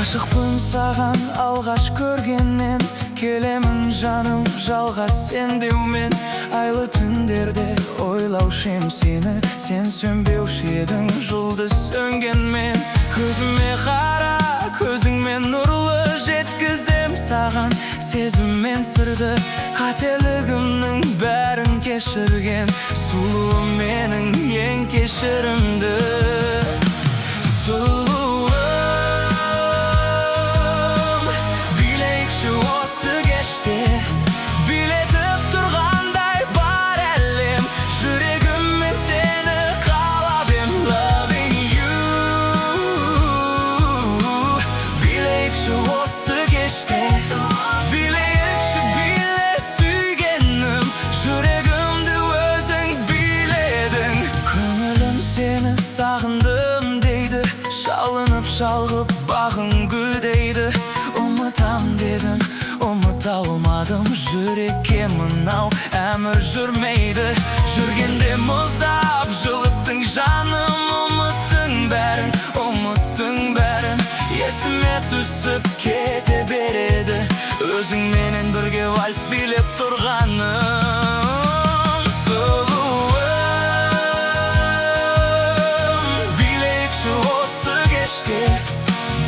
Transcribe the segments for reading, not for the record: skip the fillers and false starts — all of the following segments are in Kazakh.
Ғашықпын саған алғаш көргеннен, келемін жаным жалғас сендеумен. Айлы түндерде ойлаушы ем сені, сен сөнбеуші едің жұлдыз сөнгенмен. Көзіме қара, көзіңмен нұрлы жеткізем саған сезім мен сырды. Қателігімнің бәрін кешірген сұлу менің ең кешірімді. Билетіп тұрғандай бар әлем, жүрегіммен сені қалап ем. Loving you. Билейікші осы кеште, билейікші биле сүйгенім, жүрегімді өзің биледің. Көңілім сені сағындым дейді, шалынып шалғып бағың гүлдейді. Ұмытам дедім, ұмыта алмадым, жүрекке мынау әмір жүрмейді. Жүргенде мұздап жылыттың жаным, ұмыттың бәрін, ұмыттың бәрін. Есіме түсіп кете береді, өзіңменен бірге вальс билеп тұрғаным. Билейікші осы кеште,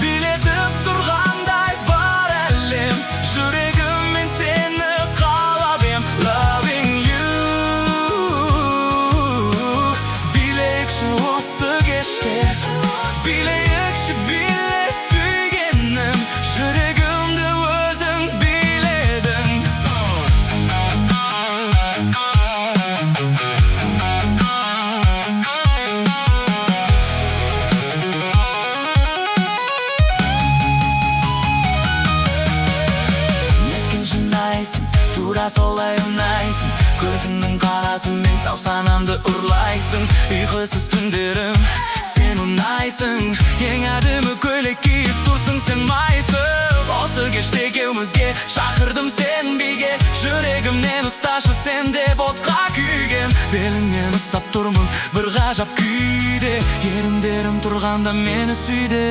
билетіп тұрғандай бар әлем, жүрегіммен сені қалап ем. Loving you. Билейікші осы кеште, билейікші биле сүйгенім, жүрегімді өзің биледің. Тура солай ұнайсың, көзіңнің қарасымен сау санамды ұрлайсың. Ұйқысыз түндерім сен ұнайсың, ең әдемі көйлек киіп тұрсың сен майсың. Осы кеште екеумізге шақырдым сен биге, жүрегімнен ұсташы сен деп отқа күйген. Беліңнен ұстап тұрмын бір ғажап күйде, еріндерім тұрғанда мені сүйде.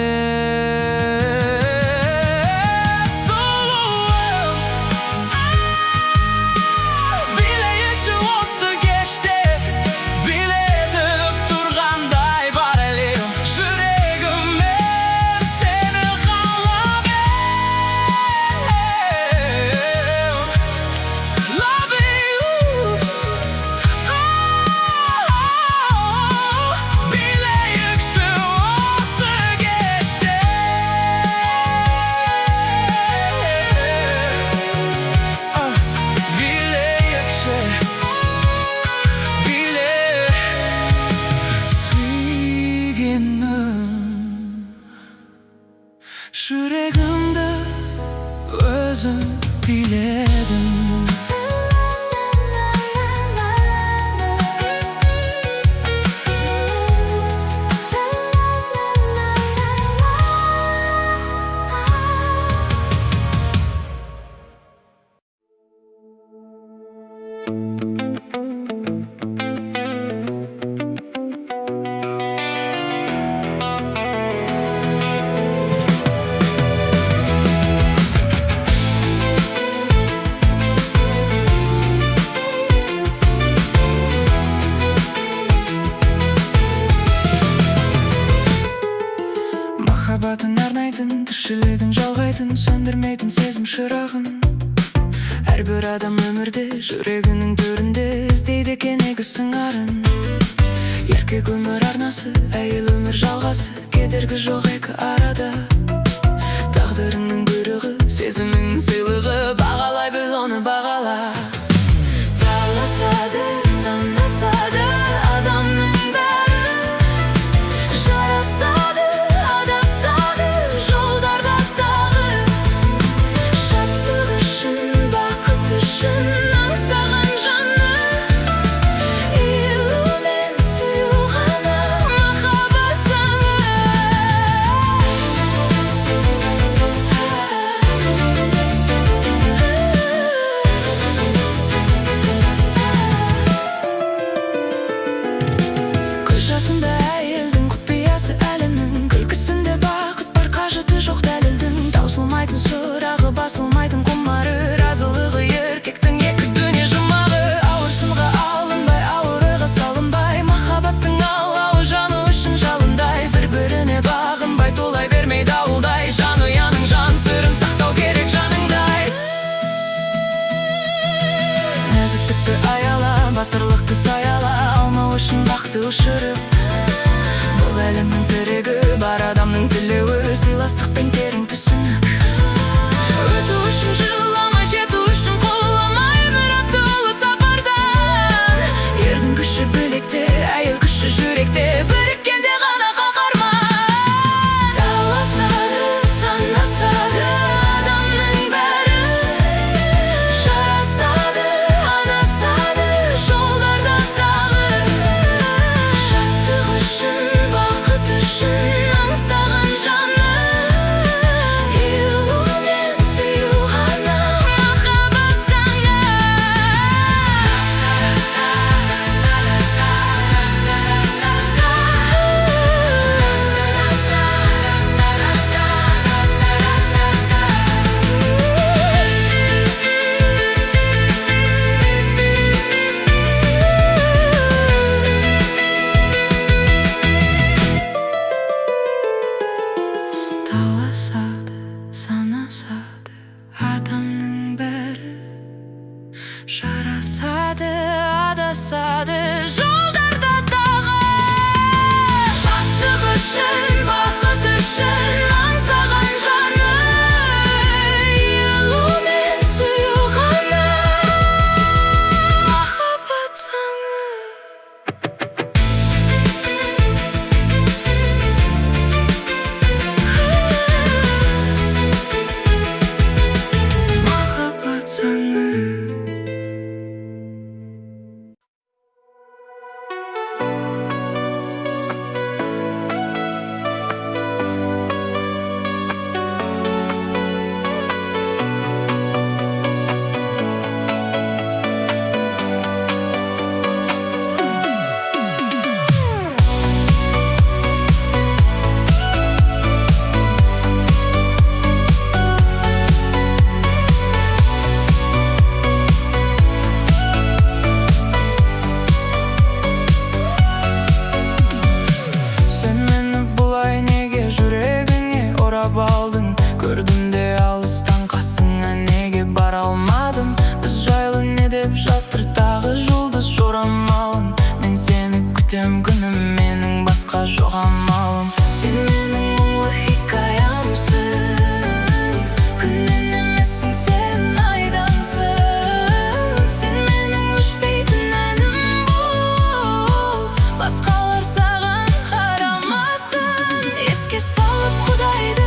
Жүрегімді өзің биледің. Махаббатын арнайтын, тіршілігін жалғайтын, сөндірмейтін сезім шырағын. Әрбір адам өмірде жүрегінің төрінде іздейді екен егі сыңарын. Еркек өмір арнасы, әйел өмір жалғасы, кедергі жоқ екі арада. Тағдырыңның бұйрығы, сезіміңнің сыйлығы, бағалай біл оны бағала. Таласады, санасады адамның бәрі, жарасады, адасады жолдарда тағы. Шаттық үшін, бақыт үшін аңсаған жаны, иілумен сүю ғана махаббат заңы. ұшырып. Бұл әлемнің тірегі бар адамның тілеуі, сыйластықпен терең түсінік. Өту үшін жыламай, жету үшін қоламай, бір атты ұлы сапардан. Ердің күші білекте, әйел күші жүректе, біріккенде ғана қаһарман. Таласады, санасады адамның бәрі, жарасады, адасады жолдарда тағы. Шаттық үшін, бақыт үшін аңсаған жаны, таласады, санасады адамның бәрі, жарасады, адасады жолдарда тағы. Шаттық үшін, бақыт үшін аңсаған жаны, иілу мен сүю ғана махаббат заңы. Көрдім де алыстан, қасыңа неге бара алмадым? Біз жайлы не деп жатыр тағы жұлдыз жорамалын? Мен сені күтем күнім, менің басқа жоқ амалым. Сен менің мұңлы хикаямсың, күннен емессің, сен айдансың. Сен менің өшпейтін әнім бол, басқалар саған қарамасын. Еске салып Құдайды,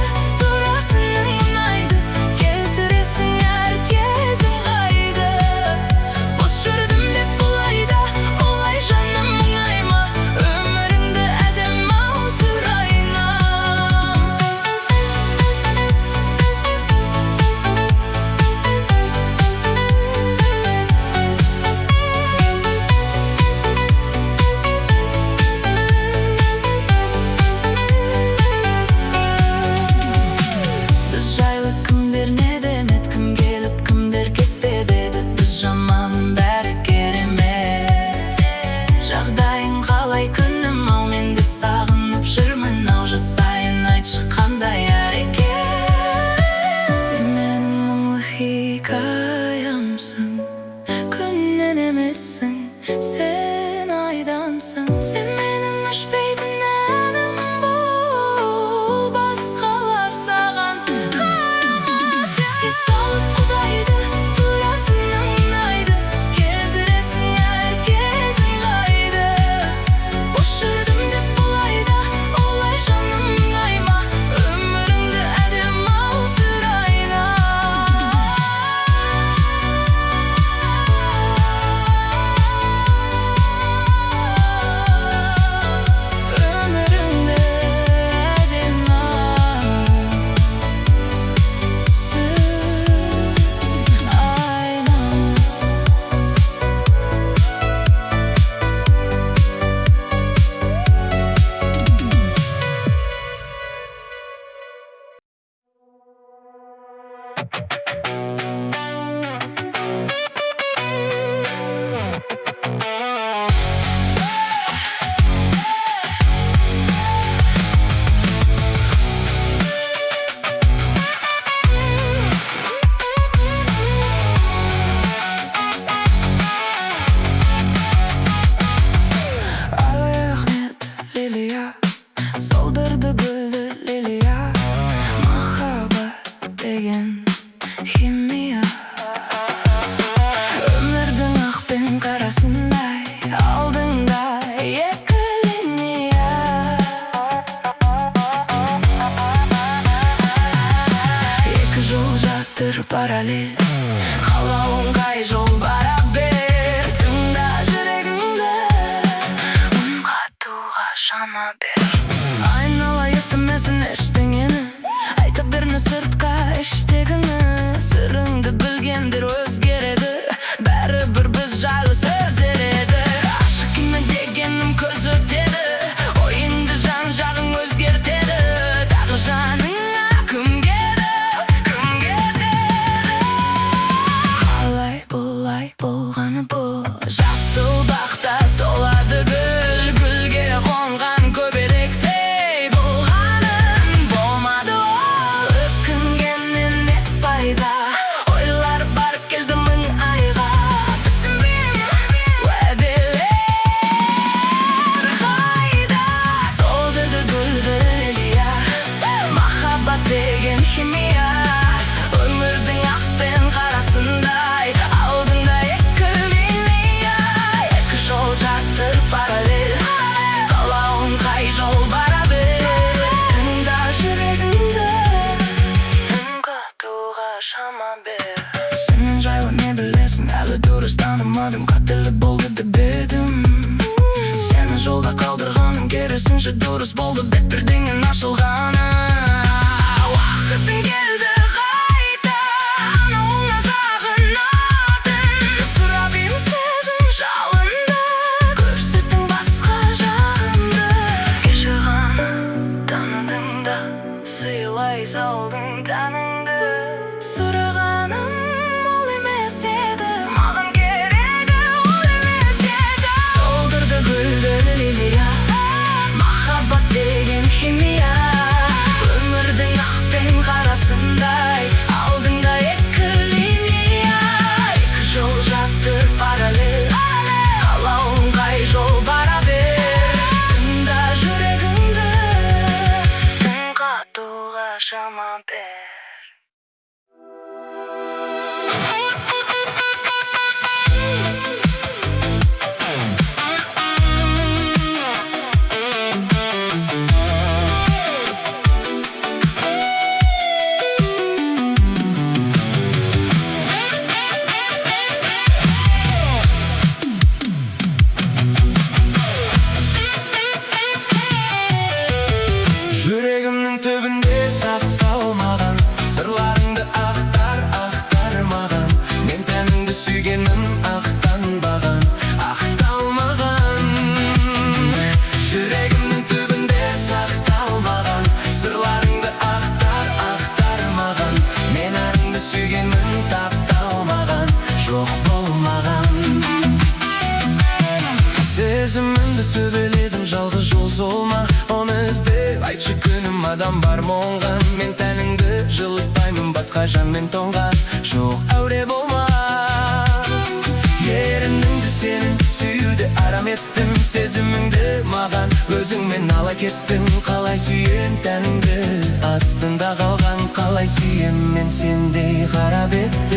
жатыр параллель. Қалауың қай жол бара бер, тыңда жүрегіңді, үн қатуға шама бер. Айнала естімесін ештеңені, айта берме сыртқа іштегіні. Сырыңды білгендер өзгереді, бәрібір біз жайлы сөз ереді. Ашық күйме дегенім көз өтеді, ойыңды жан-жағың өзгертеді. Тағы жаныңа кім кетеді? Қалай бұлай болғаны бұл, жасыл бақта солады гүл, гүлге қонған көбелектей болғаның болмады ол. Өкінгеннен не пайда, ойлар барып келді мың айға. Түсінбеймін уәделер қайда, солдырды гүлді лилия, махаббат деген химия. Өмірдің ақ пен қарасындай, алдыңда екі линия, екі жол жатыр параллель. Қалауың қай жол бара бер, тыңда жүрегіңді, үн қатуға шама бер. Сенің жайлы не білесің, әлі дұрыс танымадым, қателік болды деп едім. Сені жолда қалдырғаным, керісінше дұрыс болды, бет бірдеңен ашылғаны. Уақытың келді қайта, анауыңа жағынатын. Сұрап ем сезім жалында, көрсеттің басқа жағыңды. Кеше ғана таныдың да, сыйлай салдың тәніңді. Сұрағаным ол емес еді, маған керегі ол емес еді. Солдырды гүлді лилия, махаббат деген химия. Өмірдің ақ пен қарасындай, алдыңда екі линия, екі жол жатыр параллель. Қалауың қай жол бара бер, тыңда жүрегіңді, үн қатуға шама бер. Жүрегімнің түбінде сақталмаған сырларыңды ақтар, ақтар маған. Мен тәніңді сүйгенім ақтанбаған, ақталмаған. Жүрегімнің түбінде сақталмаған сырларыңды ақтар, ақтар маған. Мен арыңды сүйгенім тапталмаған, жоқ болмаған. Сезімімді төбеледім, жалғыз жол сол ма, оны іздеп айтшы күнім. Адам бар мұңған, мен тәніңді жылытпаймын, басқа жанмен тоңған, жоқ әуре болма. Ерініңді сенің сүюді арам еттім, сезіміңді маған өзіңмен ала кеттің. Қалай сүйен тәніңді, астында қалған, қалай сүйем мен сендей қарап еттім.